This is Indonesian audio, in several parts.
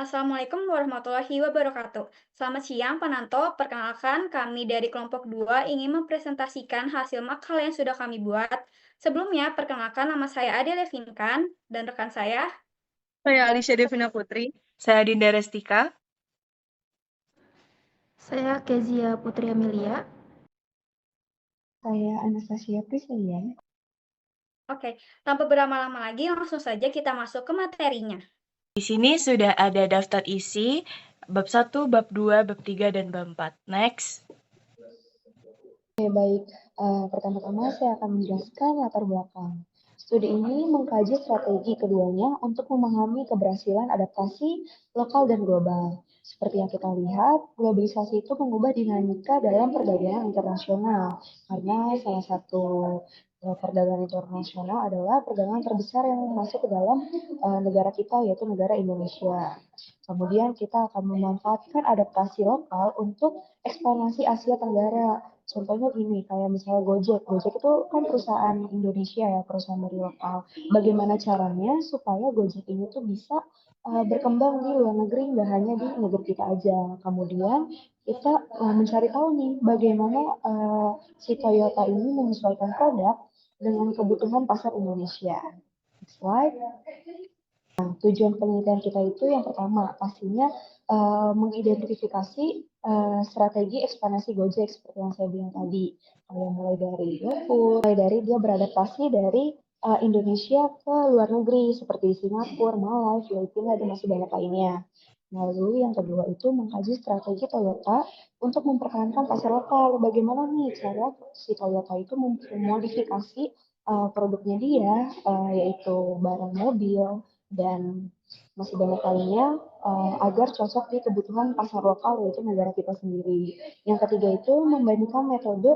Assalamualaikum warahmatullahi wabarakatuh. Selamat siang, Pananto. Perkenalkan, kami dari kelompok 2 ingin mempresentasikan hasil makal yang sudah kami buat. Sebelumnya, perkenalkan nama saya Ade Levinkan dan rekan saya. Saya Alicia Devina Putri. Saya Dinda Restika. Saya Kezia Putri Amelia. Saya Anastasia Priscilian. Oke, tanpa berlama-lama lagi, langsung saja kita masuk ke materinya. Di sini sudah ada daftar isi bab 1, bab 2, bab 3, dan bab 4. Next. Oke, baik. Pertama-tama saya akan menjelaskan latar belakang. Studi ini mengkaji strategi keduanya untuk memahami keberhasilan adaptasi lokal dan global. Seperti yang kita lihat, globalisasi itu mengubah dinamika dalam perdagangan internasional. Karena salah satu perdagangan internasional adalah perdagangan terbesar yang masuk ke dalam negara kita, yaitu negara Indonesia. Kemudian kita akan memanfaatkan adaptasi lokal untuk ekspansi Asia Tenggara. Contohnya gini, kayak misalnya Gojek. Gojek itu kan perusahaan Indonesia ya, perusahaan dari lokal. Bagaimana caranya supaya Gojek ini tuh bisa berkembang di luar negeri, nggak hanya di negeri kita aja. Kemudian kita mencari tahu nih, bagaimana si Toyota ini menyesuaikan produk dengan kebutuhan pasar Indonesia. Next slide. Tujuan penelitian kita itu yang pertama, pastinya mengidentifikasi strategi ekspansi Gojek seperti yang saya bilang tadi. Mulai dari GoFood, mulai dari dia beradaptasi dari Indonesia ke luar negeri seperti Singapura, Malaysia, Filipina, dan masih banyak lainnya. Lalu yang kedua itu mengkaji strategi Toyota untuk mempertahankan pasar lokal. Bagaimana nih cara si Toyota itu memodifikasi produknya dia, yaitu barang mobil, dan masih banyak lainnya agar cocok di kebutuhan pasar lokal yaitu negara kita sendiri. Yang ketiga itu membandingkan metode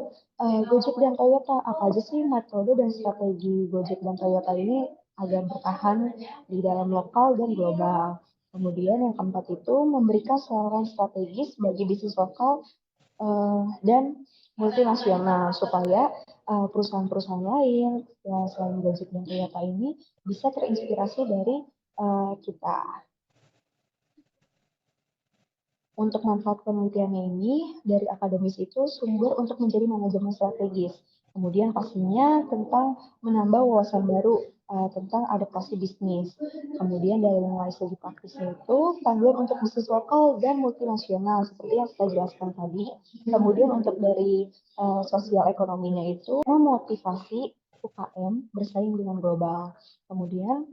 Gojek dan Toyota. Apa aja sih metode dan strategi Gojek dan Toyota ini agar bertahan di dalam lokal dan global. Kemudian yang keempat itu memberikan saran strategis bagi bisnis lokal dan multinasional supaya perusahaan-perusahaan lain ya, selain Gojek dan Toyota ini bisa terinspirasi dari kita. Untuk manfaat penelitiannya ini, dari akademis itu sumber untuk menjadi manajemen strategis. Kemudian pastinya tentang menambah wawasan baru tentang adaptasi bisnis. Kemudian dari mulai segi praktisnya itu, panduan untuk bisnis lokal dan multinasional, seperti yang kita jelaskan tadi. Kemudian untuk dari sosial ekonominya itu, memotivasi UKM bersaing dengan global. Kemudian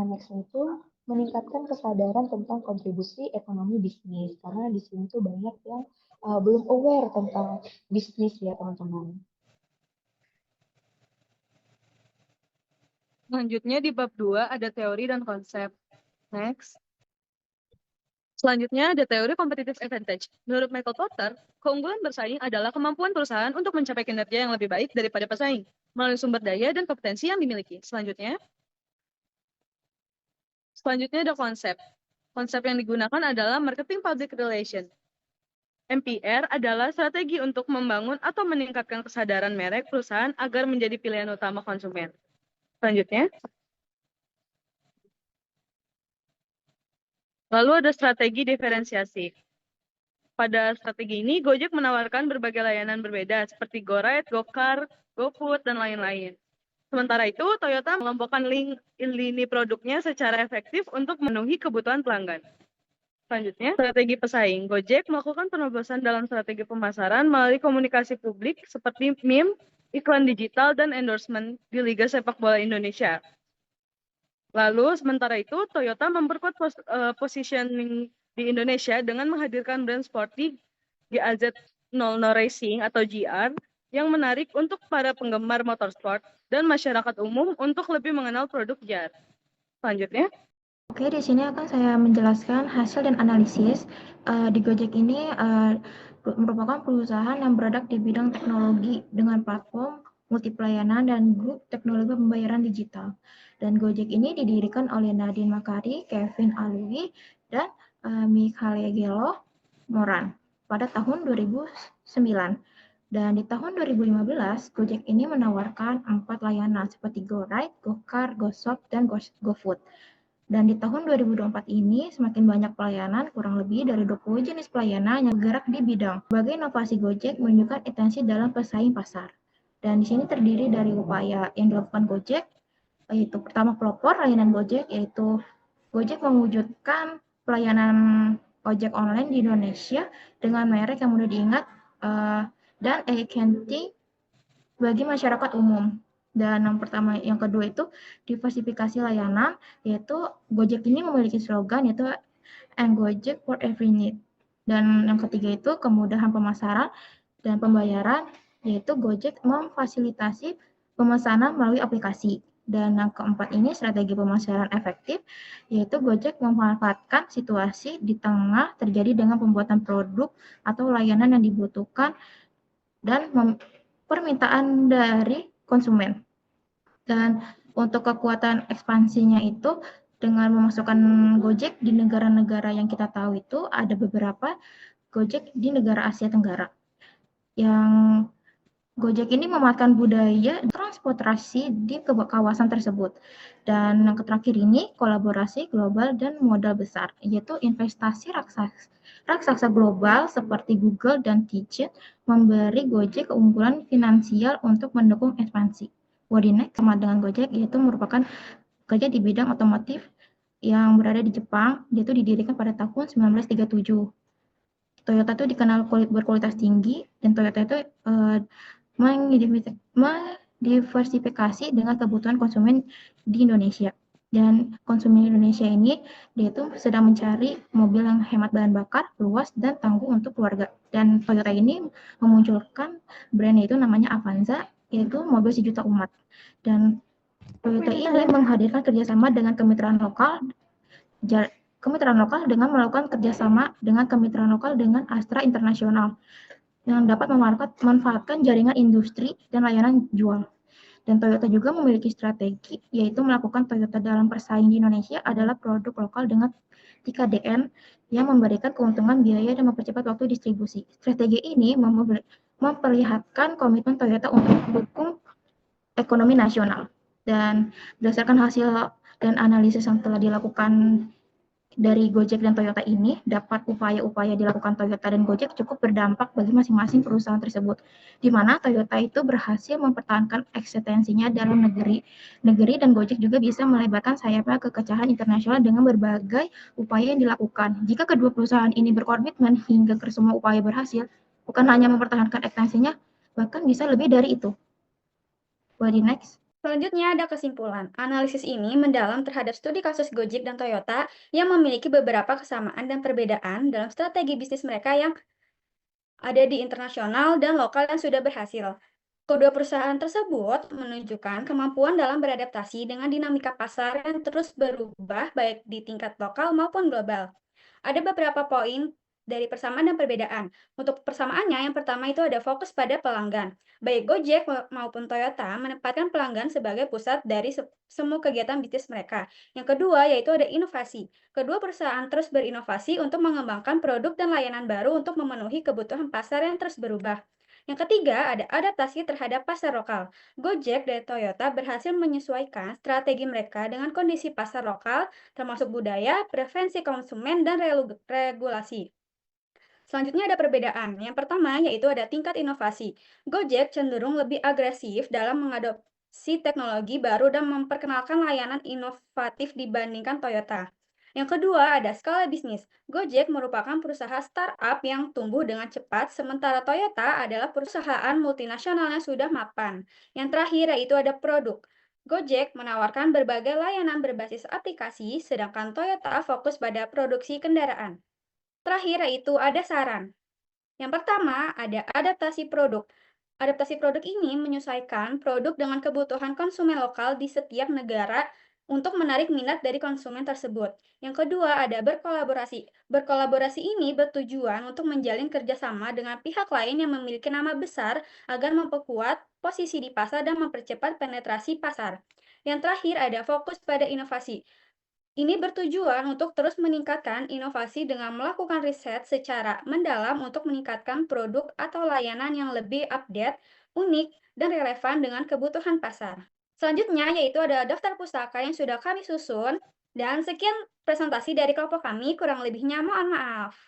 next itu meningkatkan kesadaran tentang kontribusi ekonomi bisnis karena di sini tuh banyak yang belum aware tentang bisnis ya teman-teman. Selanjutnya di bab 2 ada teori dan konsep. Next. Selanjutnya ada teori competitive advantage. Menurut Michael Porter, keunggulan bersaing adalah kemampuan perusahaan untuk mencapai kinerja yang lebih baik daripada pesaing melalui sumber daya dan kompetensi yang dimiliki. Selanjutnya ada konsep. Konsep yang digunakan adalah marketing public relation. MPR adalah strategi untuk membangun atau meningkatkan kesadaran merek perusahaan agar menjadi pilihan utama konsumen. Selanjutnya, lalu ada strategi diferensiasi. Pada strategi ini, Gojek menawarkan berbagai layanan berbeda seperti GoRide, GoCar, GoFood, dan lain-lain. Sementara itu, Toyota mengelompokkan lini produknya secara efektif untuk memenuhi kebutuhan pelanggan. Selanjutnya, strategi pesaing. Gojek melakukan penerobosan dalam strategi pemasaran melalui komunikasi publik seperti meme, iklan digital, dan endorsement di Liga Sepak Bola Indonesia. Lalu, sementara itu, Toyota memperkuat positioning di Indonesia dengan menghadirkan brand sporty GAZ00 Racing atau GR yang menarik untuk para penggemar motorsport dan masyarakat umum untuk lebih mengenal produk GR. Selanjutnya. Oke, di sini akan saya menjelaskan hasil dan analisis. Di Gojek ini merupakan perusahaan yang berada di bidang teknologi dengan platform multi pelayanan dan grup teknologi pembayaran digital. Dan Gojek ini didirikan oleh Nadine Makarim, Kevin Alui, dan Michaela Moran pada tahun 2009. Dan di tahun 2015, Gojek ini menawarkan 4 layanan seperti GoRide, GoCar, GoShop, dan GoFood. Dan di tahun 2024 ini semakin banyak pelayanan, kurang lebih dari 20 jenis pelayanan yang bergerak di bidang. Berbagai inovasi Gojek menunjukkan intensi dalam bersaing pasar. Dan di sini terdiri dari upaya yang dilakukan Gojek, yaitu pertama pelopor layanan Gojek, yaitu Gojek mewujudkan pelayanan ojek online di Indonesia dengan merek yang mudah diingat dan efisien bagi masyarakat umum. Dan yang kedua itu diversifikasi layanan, yaitu Gojek ini memiliki slogan yaitu "And Gojek for Every Need". Dan yang ketiga itu kemudahan pemasaran dan pembayaran, yaitu Gojek memfasilitasi pemesanan melalui aplikasi. Dan yang keempat ini strategi pemasaran efektif, yaitu Gojek memanfaatkan situasi di tengah terjadi dengan pembuatan produk atau layanan yang dibutuhkan dan permintaan dari konsumen. Dan untuk kekuatan ekspansinya itu dengan memasukkan Gojek di negara-negara yang kita tahu itu ada beberapa Gojek di negara Asia Tenggara. Yang Gojek ini memanfaatkan budaya transportasi di kawasan tersebut. Dan yang terakhir ini kolaborasi global dan modal besar, yaitu investasi raksasa global seperti Google dan Tencent memberi Gojek keunggulan finansial untuk mendukung ekspansi. Wadinek sama dengan Gojek yaitu merupakan kerja di bidang otomotif yang berada di Jepang, yaitu didirikan pada tahun 1937. Toyota itu dikenal berkualitas tinggi dan Toyota itu mendiversifikasi dengan kebutuhan konsumen di Indonesia. Dan konsumen Indonesia ini dia itu sedang mencari mobil yang hemat bahan bakar, luas dan tangguh untuk keluarga. Dan Toyota ini memunculkan brandnya itu namanya Avanza, yaitu mobil sejuta umat. Dan Toyota ini menghadirkan kerjasama dengan kemitraan lokal dengan melakukan kerjasama dengan kemitraan lokal dengan Astra Internasional yang dapat memanfaatkan jaringan industri dan layanan jual. Dan Toyota juga memiliki strategi, yaitu melakukan Toyota dalam persaing di Indonesia adalah produk lokal dengan TKDN yang memberikan keuntungan biaya dan mempercepat waktu distribusi. Strategi ini memperlihatkan komitmen Toyota untuk mendukung ekonomi nasional. Dan berdasarkan hasil dan analisis yang telah dilakukan dari Gojek dan Toyota ini, dapat upaya-upaya dilakukan Toyota dan Gojek cukup berdampak bagi masing-masing perusahaan tersebut, di mana Toyota itu berhasil mempertahankan eksistensinya dalam negeri dan Gojek juga bisa melebarkan sayapnya ke kancah internasional dengan berbagai upaya yang dilakukan. Jika kedua perusahaan ini berkomitmen hingga ke semua upaya berhasil, bukan hanya mempertahankan eksistensinya, bahkan bisa lebih dari itu. Wadi next. Selanjutnya ada kesimpulan. Analisis ini mendalam terhadap studi kasus Gojek dan Toyota yang memiliki beberapa kesamaan dan perbedaan dalam strategi bisnis mereka yang ada di internasional dan lokal yang sudah berhasil. Kedua perusahaan tersebut menunjukkan kemampuan dalam beradaptasi dengan dinamika pasar yang terus berubah baik di tingkat lokal maupun global. Ada beberapa poin dari persamaan dan perbedaan. Untuk persamaannya, yang pertama itu ada fokus pada pelanggan. Baik Gojek maupun Toyota menempatkan pelanggan sebagai pusat dari semua kegiatan bisnis mereka. Yang kedua yaitu ada inovasi. Kedua perusahaan terus berinovasi untuk mengembangkan produk dan layanan baru untuk memenuhi kebutuhan pasar yang terus berubah. Yang ketiga, ada adaptasi terhadap pasar lokal. Gojek dan Toyota berhasil menyesuaikan strategi mereka dengan kondisi pasar lokal, termasuk budaya, preferensi konsumen, dan regulasi. Selanjutnya ada perbedaan. Yang pertama yaitu ada tingkat inovasi. Gojek cenderung lebih agresif dalam mengadopsi teknologi baru dan memperkenalkan layanan inovatif dibandingkan Toyota. Yang kedua ada skala bisnis. Gojek merupakan perusahaan startup yang tumbuh dengan cepat, sementara Toyota adalah perusahaan multinasional yang sudah mapan. Yang terakhir yaitu ada produk. Gojek menawarkan berbagai layanan berbasis aplikasi, sedangkan Toyota fokus pada produksi kendaraan. Terakhir yaitu ada saran. Yang pertama ada adaptasi produk. Adaptasi produk ini menyesuaikan produk dengan kebutuhan konsumen lokal di setiap negara untuk menarik minat dari konsumen tersebut. Yang kedua ada berkolaborasi. Berkolaborasi ini bertujuan untuk menjalin kerjasama dengan pihak lain yang memiliki nama besar agar memperkuat posisi di pasar dan mempercepat penetrasi pasar. Yang terakhir ada fokus pada inovasi. Ini bertujuan untuk terus meningkatkan inovasi dengan melakukan riset secara mendalam untuk meningkatkan produk atau layanan yang lebih update, unik, dan relevan dengan kebutuhan pasar. Selanjutnya yaitu ada daftar pustaka yang sudah kami susun. Dan sekian presentasi dari kelompok kami, kurang lebihnya mohon maaf.